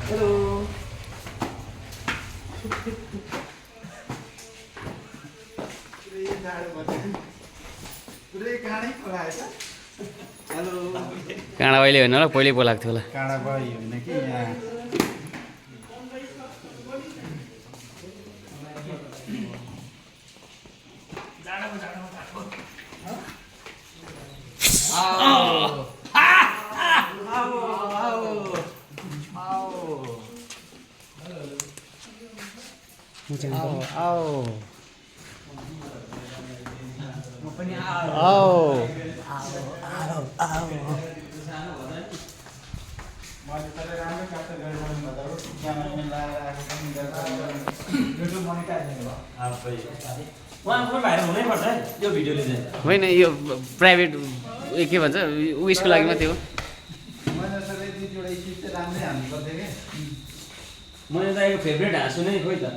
hello काँडा अहिले होइन होला पहिल्यै बोलाएको थियो होला काँडा भयो होइन कि यहाँ मैले तर राम्रै क्याप्चर गरेर भन्दा क्यामेरा मिलाएर आएको पनि युट्युब मोनिटाइज भयो उहाँको भाइरल हुनैपर्छ है यो भिडियोले चाहिँ होइन यो प्राइभेट के भन्छ उयसको लागि मात्रै हो मैले सर एक दुईवटा स्किट चाहिँ राम्रै हाल्नु पर्थ्यो क्या मैले त यो फेभरेट हाँसु नै खोइ त